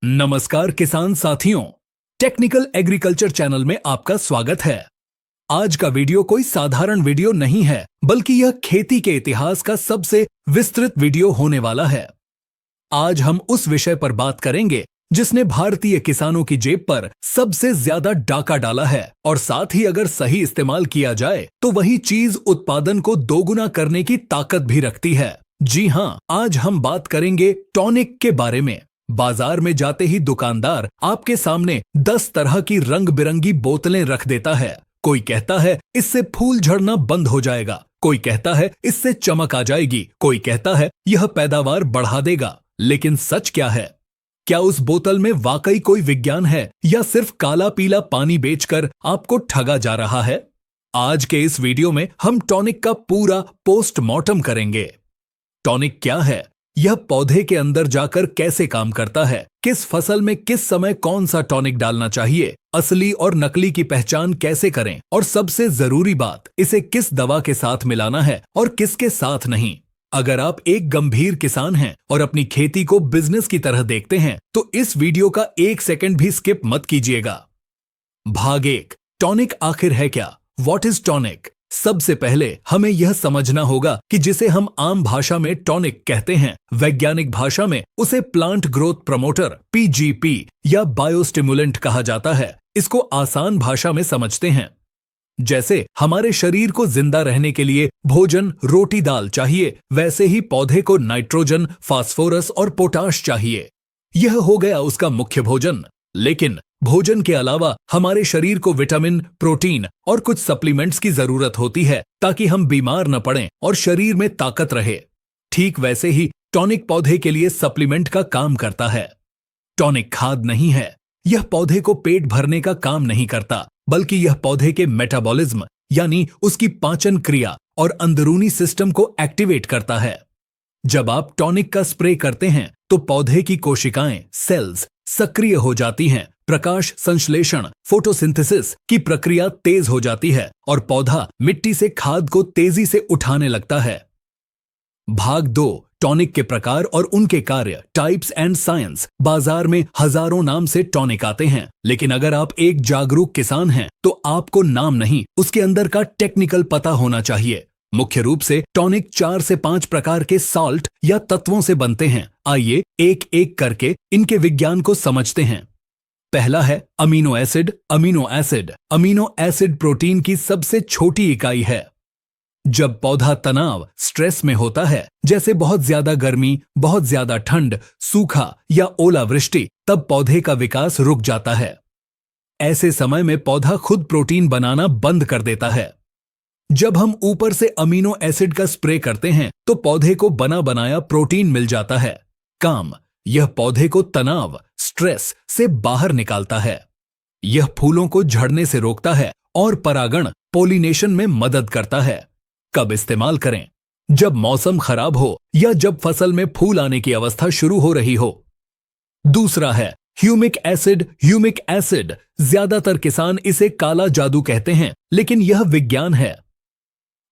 नमस्कार किसान साथियों, टेक्निकल एग्रीकल्चर चैनल में आपका स्वागत है। आज का वीडियो कोई साधारण वीडियो नहीं है, बल्कि यह खेती के इतिहास का सबसे विस्तृत वीडियो होने वाला है। आज हम उस विषय पर बात करेंगे जिसने भारतीय किसानों की जेब पर सबसे ज्यादा डाका डाला है और साथ ही अगर सही इस्तेमाल किया जाए तो वही चीज उत्पादन को दोगुना करने की ताकत भी रखती है। जी हाँ, आज हम बात करेंगे टॉनिक के बारे में। बाजार में जाते ही दुकानदार आपके सामने 10 तरह की रंग बिरंगी बोतलें रख देता है। कोई कहता है इससे फूल झड़ना बंद हो जाएगा, कोई कहता है इससे चमक आ जाएगी, कोई कहता है यह पैदावार बढ़ा देगा। लेकिन सच क्या है? क्या उस बोतल में वाकई कोई विज्ञान है या सिर्फ काला पीला पानी बेचकर आपको ठगा जा रहा है? आज के इस वीडियो में हम टॉनिक का पूरा पोस्टमार्टम करेंगे। टॉनिक क्या है, यह पौधे के अंदर जाकर कैसे काम करता है, किस फसल में किस समय कौन सा टॉनिक डालना चाहिए, असली और नकली की पहचान कैसे करें और सबसे जरूरी बात, इसे किस दवा के साथ मिलाना है और किसके साथ नहीं। अगर आप एक गंभीर किसान हैं और अपनी खेती को बिजनेस की तरह देखते हैं तो इस वीडियो का 1 सेकंड भी स्किप मत कीजिएगा। भाग 1, टॉनिक आखिर है क्या? What is tonic? सबसे पहले हमें यह समझना होगा कि जिसे हम आम भाषा में टॉनिक कहते हैं, वैज्ञानिक भाषा में उसे प्लांट ग्रोथ प्रमोटर पीजीपी या बायोस्टिमुलेंट कहा जाता है। इसको आसान भाषा में समझते हैं। जैसे हमारे शरीर को जिंदा रहने के लिए भोजन रोटी दाल चाहिए, वैसे ही पौधे को नाइट्रोजन, फास्फोरस और पोटाश चाहिए। यह हो गया उसका मुख्य भोजन। लेकिन भोजन के अलावा हमारे शरीर को विटामिन, प्रोटीन और कुछ सप्लीमेंट्स की जरूरत होती है ताकि हम बीमार न पड़ें और शरीर में ताकत रहे। ठीक वैसे ही टॉनिक पौधे के लिए सप्लीमेंट का काम करता है। टॉनिक खाद नहीं है, यह पौधे को पेट भरने का काम नहीं करता, बल्कि यह पौधे के मेटाबॉलिज्म यानी उसकी पाचन क्रिया और अंदरूनी सिस्टम को एक्टिवेट करता है। जब आप टॉनिक का स्प्रे करते हैं तो पौधे की कोशिकाएं, सेल्स सक्रिय हो जाती हैं, प्रकाश संश्लेषण, फोटोसिंथेसिस की प्रक्रिया तेज हो जाती है और पौधा मिट्टी से खाद को तेजी से उठाने लगता है। भाग 2, टॉनिक के प्रकार और उनके कार्य, टाइप्स एंड साइंस। बाजार में हजारों नाम से टॉनिक आते हैं, लेकिन अगर आप एक जागरूक किसान हैं तो आपको नाम नहीं, उसके अंदर का टेक्निकल पता होना चाहिए। मुख्य रूप से टॉनिक 4 से 5 प्रकार के साल्ट या तत्वों से बनते हैं। आइए एक एक करके इनके विज्ञान को समझते हैं। पहला है amino acid. Amino acid, amino acid protein की सबसे छोटी इकाई है। जब पौधा तनाव, स्ट्रेस में होता है, जैसे बहुत ज्यादा गर्मी, बहुत ज्यादा ठंड, सूखा या ओलावृष्टि, तब पौधे का विकास रुक जाता है। ऐसे समय में पौधा खुद प्रोटीन बनाना बंद कर देता है। जब हम ऊपर से अमीनो एसिड का स्प्रे करते हैं तो पौधे को बना बनाया प्रोटीन मिल जाता है। काम, यह पौधे को तनाव, स्ट्रेस से बाहर निकालता है। यह फूलों को झड़ने से रोकता है और परागण, पोलिनेशन में मदद करता है। कब इस्तेमाल करें? जब मौसम खराब हो या जब फसल में फूल आने की अवस्था शुरू हो रही हो। दूसरा है ह्यूमिक एसिड। ह्यूमिक एसिड, ज्यादातर किसान इसे काला जादू कहते हैं, लेकिन यह विज्ञान है।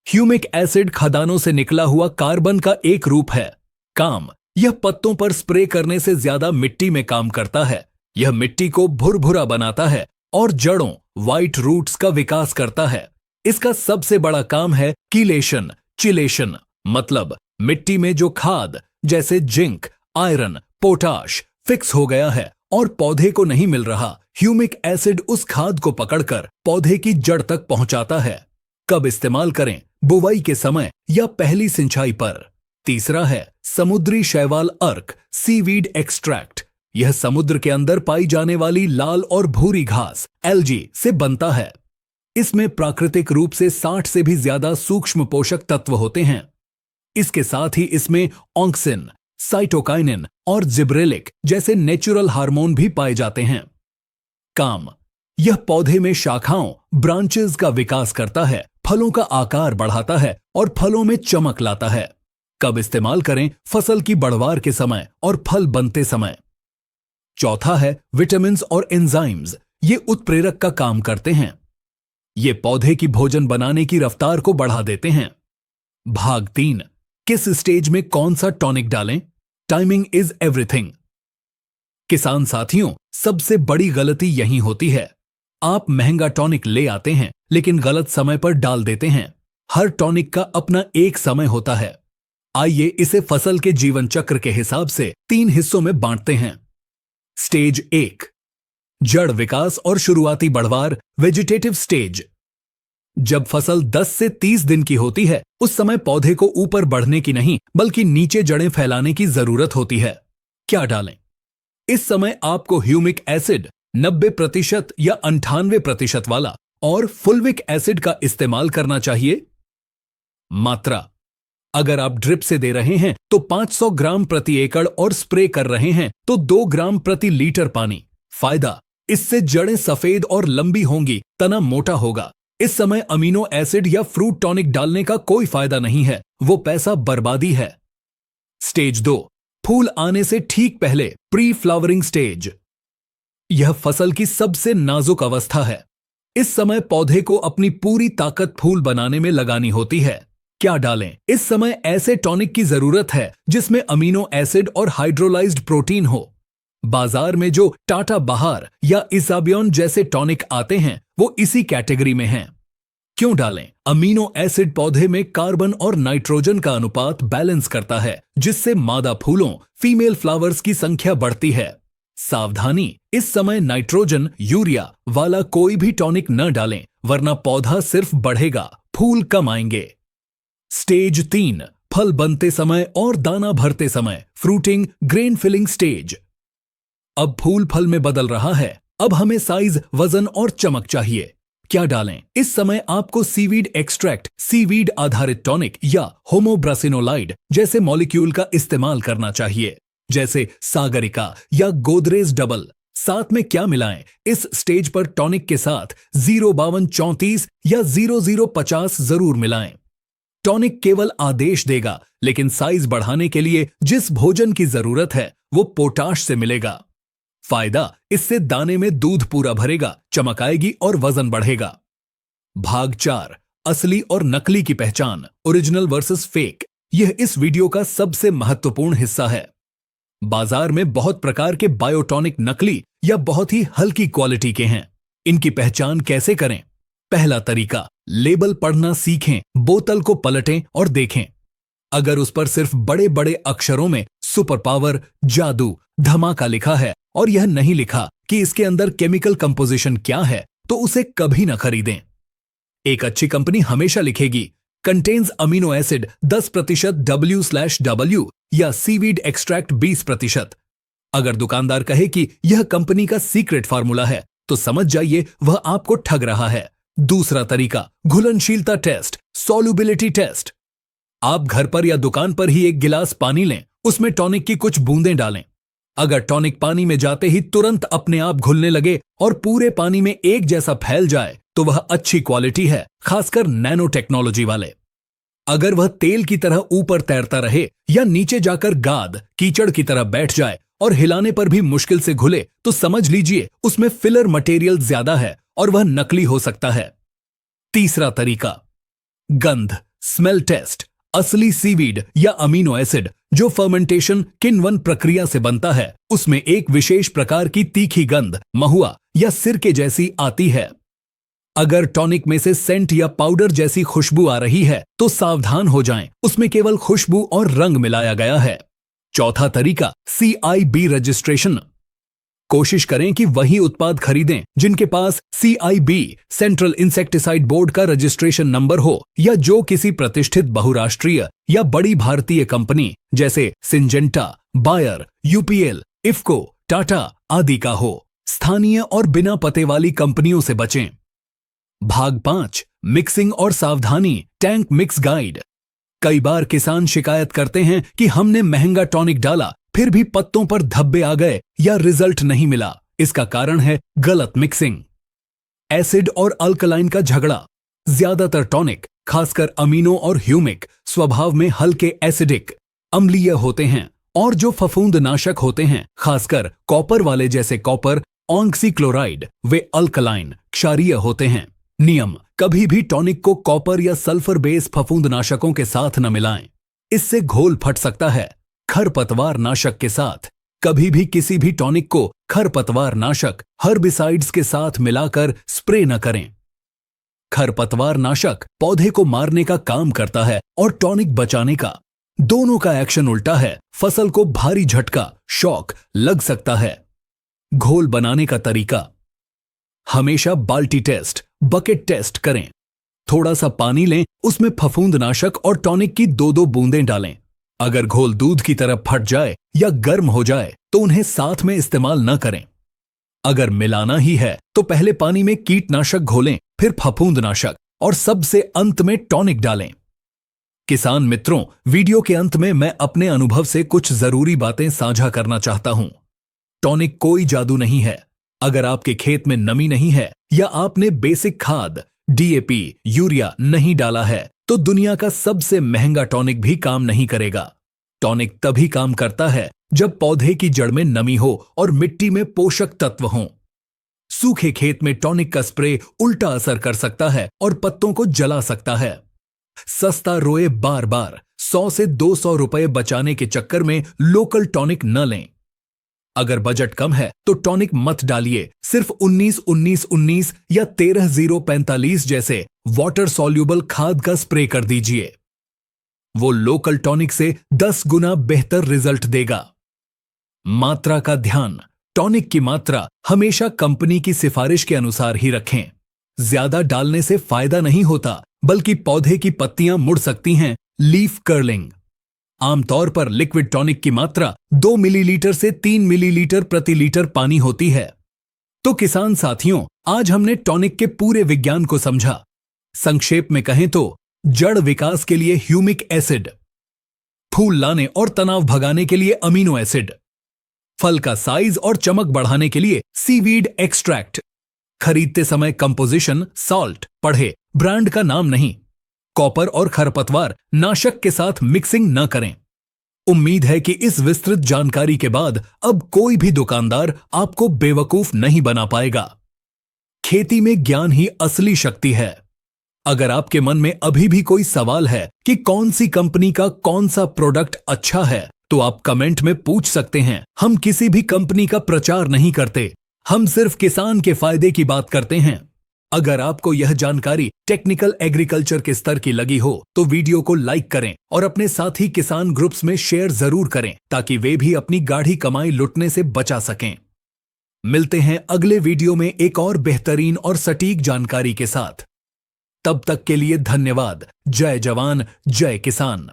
ह्यूमिक एसिड खदानों से निकला हुआ कार्बन का एक रूप है। काम, यह पत्तों पर स्प्रे करने से ज्यादा मिट्टी में काम करता है। यह मिट्टी को भुरभुरा बनाता है और जड़ों, व्हाइट रूट्स का विकास करता है। इसका सबसे बड़ा काम है कीलेशन, चिलेशन, मतलब मिट्टी में जो खाद जैसे जिंक, आयरन, पोटाश फिक्स हो गया है और पौधे को नहीं मिल रहा, ह्यूमिक एसिड उस खाद को पकड़कर पौधे की जड़ तक पहुंचाता है। कब इस्तेमाल करें? बुवाई के समय या पहली सिंचाई पर। तीसरा है समुद्री शैवाल अर्क, सीवीड एक्सट्रैक्ट। यह समुद्र के अंदर पाई जाने वाली लाल और भूरी घास, एल्गी से बनता है। इसमें प्राकृतिक रूप से 60 से भी ज्यादा सूक्ष्म पोषक तत्व होते हैं। इसके साथ ही इसमें ऑक्सिन, साइटोकाइनिन और जिब्रेलिक जैसे नेचुरल हार्मोन भी पाए जाते हैं। काम, यह पौधे में शाखाओं, ब्रांचेस का विकास करता है, फलों का आकार बढ़ाता है और फलों में चमक लाता है। कब इस्तेमाल करें? फसल की बढ़वार के समय और फल बनते समय। चौथा है विटामिन्स और एंजाइम्स। ये उत्प्रेरक का काम करते हैं। ये पौधे की भोजन बनाने की रफ्तार को बढ़ा देते हैं। भाग 3, किस स्टेज में कौन सा टॉनिक डालें? Timing is everything. किसान साथियों, सबसे बड़ी गलती यही होती है। आप महंगा टॉनिक ले आते हैं लेकिन गलत समय पर डाल देते हैं। हर टॉनिक का अपना एक समय होता है। आइए इसे फसल के जीवन चक्र के हिसाब से 3 हिस्सों में बांटते हैं। स्टेज 1, जड़ विकास और शुरुआती बढ़वार, वेजिटेटिव स्टेज। जब फसल 10 से 30 दिन की होती है, उस समय पौधे को ऊपर बढ़ने की नहीं बल्कि नीचे जड़ें फैलाने की जरूरत होती है। क्या डालें? इस समय आपको ह्यूमिक एसिड 90% या 98% वाला और फुल्विक एसिड का इस्तेमाल करना चाहिए। मात्रा: अगर आप ड्रिप से दे रहे हैं तो 500 ग्राम प्रति एकड़ और स्प्रे कर रहे हैं तो 2 ग्राम प्रति लीटर पानी। फायदा: इससे जड़ें सफेद और लंबी होंगी, तना मोटा होगा। इस समय अमीनो एसिड या फ्रूट टॉनिक डालने का कोई फायदा नहीं है, वो पैसा बर्बादी है। स्टेज 2, फूल आने से ठीक पहले, प्री फ्लावरिंग स्टेज। यह फसल की सबसे नाजुक अवस्था है। इस समय पौधे को अपनी पूरी ताकत फूल बनाने में लगानी होती है। क्या डालें? इस समय ऐसे टॉनिक की जरूरत है जिसमें अमीनो एसिड और हाइड्रोलाइज्ड प्रोटीन हो। बाजार में जो टाटा बहार या इसाबियन जैसे टॉनिक आते हैं वो इसी कैटेगरी में हैं। क्यों डालें? अमीनो एसिड पौधे में कार्बन और नाइट्रोजन का अनुपात बैलेंस करता है, जिससे मादा फूलों, फीमेल फ्लावर्स की संख्या बढ़ती है। सावधानी: इस समय नाइट्रोजन, यूरिया वाला कोई भी टॉनिक न डालें, वरना पौधा सिर्फ बढ़ेगा, फूल कम आएंगे। स्टेज 3, फल बनते समय और दाना भरते समय, फ्रूटिंग, ग्रेन फिलिंग स्टेज। अब फूल फल में बदल रहा है। अब हमें साइज, वजन और चमक चाहिए। क्या डालें? इस समय आपको सीवीड एक्सट्रैक्ट, सीवीड आधारित टॉनिक या होमोब्रासिनोलाइड जैसे मॉलिक्यूल का इस्तेमाल करना चाहिए, जैसे सागरिका या गोदरेज डबल। साथ में क्या मिलाएं? इस स्टेज पर टॉनिक के साथ 05234 या 0050 जरूर मिलाएं। टॉनिक केवल आदेश देगा, लेकिन साइज बढ़ाने के लिए जिस भोजन की जरूरत है वो पोटाश से मिलेगा। फायदा: इससे दाने में दूध पूरा भरेगा, चमक आएगी और वजन बढ़ेगा। भाग 4, असली और नकली की पहचान, ओरिजिनल वर्सेस फेक। यह इस वीडियो का सबसे महत्वपूर्ण हिस्सा है। बाजार में बहुत प्रकार के बायोटॉनिक नकली या बहुत ही हल्की क्वालिटी के हैं। इनकी पहचान कैसे करें? पहला तरीका, लेबल पढ़ना सीखें। बोतल को पलटें और देखें। अगर उस पर सिर्फ बड़े बड़े अक्षरों में सुपर पावर, जादू, धमाका लिखा है और यह नहीं लिखा कि इसके अंदर केमिकल कंपोजिशन क्या है, तो उसे कभी ना खरीदें। एक अच्छी कंपनी हमेशा लिखेगी कंटेन्स अमीनो एसिड 10% W/W या सीवीड एक्सट्रैक्ट 20%। अगर दुकानदार कहे कि यह कंपनी का सीक्रेट फार्मूला है तो समझ जाइए वह आपको ठग रहा है। दूसरा तरीका, घुलनशीलता टेस्ट, सॉल्युबिलिटी टेस्ट। आप घर पर या दुकान पर ही एक गिलास पानी लें, उसमें टॉनिक की कुछ बूंदें डालें। अगर टॉनिक पानी में जाते ही तुरंत अपने आप घुलने लगे और पूरे पानी में एक जैसा फैल जाए तो वह अच्छी क्वालिटी है, खासकर नैनो टेक्नोलॉजी वाले। अगर वह तेल की तरह ऊपर तैरता रहे या नीचे जाकर गाद, कीचड़ की तरह बैठ जाए और हिलाने पर भी मुश्किल से घुले तो समझ लीजिए उसमें फिलर मटेरियल ज्यादा है और वह नकली हो सकता है। तीसरा तरीका, गंध, स्मेल टेस्ट। असली सीवीड या अमीनो एसिड जो फर्मेंटेशन किण्वन प्रक्रिया से बनता है, उसमें एक विशेष प्रकार की तीखी गंध, महुआ या सिरके जैसी आती है। अगर टॉनिक में से सेंट या पाउडर जैसी खुशबू आ रही है तो सावधान हो जाएं, उसमें केवल खुशबू और रंग मिलाया गया है। चौथा तरीका, CIB रजिस्ट्रेशन। कोशिश करें कि वही उत्पाद खरीदें जिनके पास CIB सेंट्रल इंसेक्टिसाइड बोर्ड का रजिस्ट्रेशन नंबर हो या जो किसी प्रतिष्ठित बहुराष्ट्रीय या बड़ी भारतीय कंपनी जैसे Syngenta, Bayer, UPL, IFFCO, Tata आदि का हो। स्थानीय और बिना पते वाली कंपनियों से बचें। भाग 5, मिक्सिंग और सावधानी, टैंक मिक्स गाइड। कई बार किसान शिकायत करते हैं कि हमने महंगा टॉनिक डाला फिर भी पत्तों पर धब्बे आ गए या रिजल्ट नहीं मिला। इसका कारण है गलत मिक्सिंग। एसिड और अल्कलाइन का झगड़ा। ज्यादातर टॉनिक, खासकर अमीनो और ह्यूमिक, स्वभाव में हल्के एसिडिक, अम्लीय होते हैं और जो फफूंदनाशक होते हैं, खासकर कॉपर वाले जैसे कॉपर ऑक्सीक्लोराइड, वे अल्कलाइन, क्षारीय होते हैं। नियम, कभी भी टॉनिक को कॉपर या सल्फर बेस फफूंदनाशकों के साथ न मिलाएं, इससे घोल फट सकता है। खरपतवार नाशक के साथ कभी भी किसी भी टॉनिक को खरपतवार नाशक हर्बिसाइड्स के साथ मिलाकर स्प्रे न करें। खरपतवार नाशक पौधे को मारने का काम करता है और टॉनिक बचाने का। दोनों का एक्शन उल्टा है। फसल को भारी झटका शॉक लग सकता है। घोल बनाने का तरीका, हमेशा बाल्टी टेस्ट, बकेट टेस्ट करें। थोड़ा सा पानी लें, उसमें फफूंदनाशक और टॉनिक की 2-2 बूंदें डालें। अगर घोल दूध की तरह फट जाए या गर्म हो जाए तो उन्हें साथ में इस्तेमाल न करें। अगर मिलाना ही है तो पहले पानी में कीटनाशक घोलें, फिर फफूंदनाशक और सबसे अंत में टॉनिक डालें। किसान मित्रों, वीडियो के अंत में मैं अपने अनुभव से कुछ जरूरी बातें साझा करना चाहता हूं। टॉनिक कोई जादू नहीं है। अगर आपके खेत में नमी नहीं है या आपने बेसिक खाद डीएपी यूरिया नहीं डाला है तो दुनिया का सबसे महंगा टॉनिक भी काम नहीं करेगा। टॉनिक तभी काम करता है जब पौधे की जड़ में नमी हो और मिट्टी में पोषक तत्व हों। सूखे खेत में टॉनिक का स्प्रे उल्टा असर कर सकता है और पत्तों को जला सकता है। सस्ता रोए बार बार 100 से 200 रुपए बचाने के चक्कर में लोकल टॉनिक न लें। अगर बजट कम है तो टॉनिक मत डालिए। सिर्फ 19-19-19 या 13-0-45 जैसे वाटर सॉल्यूबल खाद का स्प्रे कर दीजिए। वो लोकल टॉनिक से 10 गुना बेहतर रिजल्ट देगा। मात्रा का ध्यान, टॉनिक की मात्रा हमेशा कंपनी की सिफारिश के अनुसार ही रखें। ज्यादा डालने से फायदा नहीं होता, बल्कि पौधे की पत्तियां मुड़ सकती हैं, लीफ कर्लिंग। आमतौर पर लिक्विड टॉनिक की मात्रा 2 मिलीलीटर से 3 मिलीलीटर प्रति लीटर पानी होती है। तो किसान साथियों, आज हमने टॉनिक के पूरे विज्ञान को समझा। संक्षेप में कहें तो जड़ विकास के लिए ह्यूमिक एसिड, फूल लाने और तनाव भगाने के लिए अमीनो एसिड, फल का साइज और चमक बढ़ाने के लिए सीवीड एक्सट्रैक्ट। खरीदते समय कंपोजिशन सॉल्ट पढ़े, ब्रांड का नाम नहीं। कॉपर और खरपतवार नाशक के साथ मिक्सिंग न करें। उम्मीद है कि इस विस्तृत जानकारी के बाद अब कोई भी दुकानदार आपको बेवकूफ नहीं बना पाएगा। खेती में ज्ञान ही असली शक्ति है। अगर आपके मन में अभी भी कोई सवाल है कि कौन सी कंपनी का कौन सा प्रोडक्ट अच्छा है, तो आप कमेंट में पूछ सकते हैं। हम किसी भी कंपनी का प्रचार नहीं करते, हम सिर्फ किसान के फायदे की बात करते हैं। अगर आपको यह जानकारी टेक्निकल एग्रीकल्चर के स्तर की लगी हो तो वीडियो को लाइक करें और अपने साथी किसान ग्रुप्स में शेयर जरूर करें, ताकि वे भी अपनी गाढ़ी कमाई लुटने से बचा सकें। मिलते हैं अगले वीडियो में एक और बेहतरीन और सटीक जानकारी के साथ। तब तक के लिए धन्यवाद। जय जवान, जय किसान।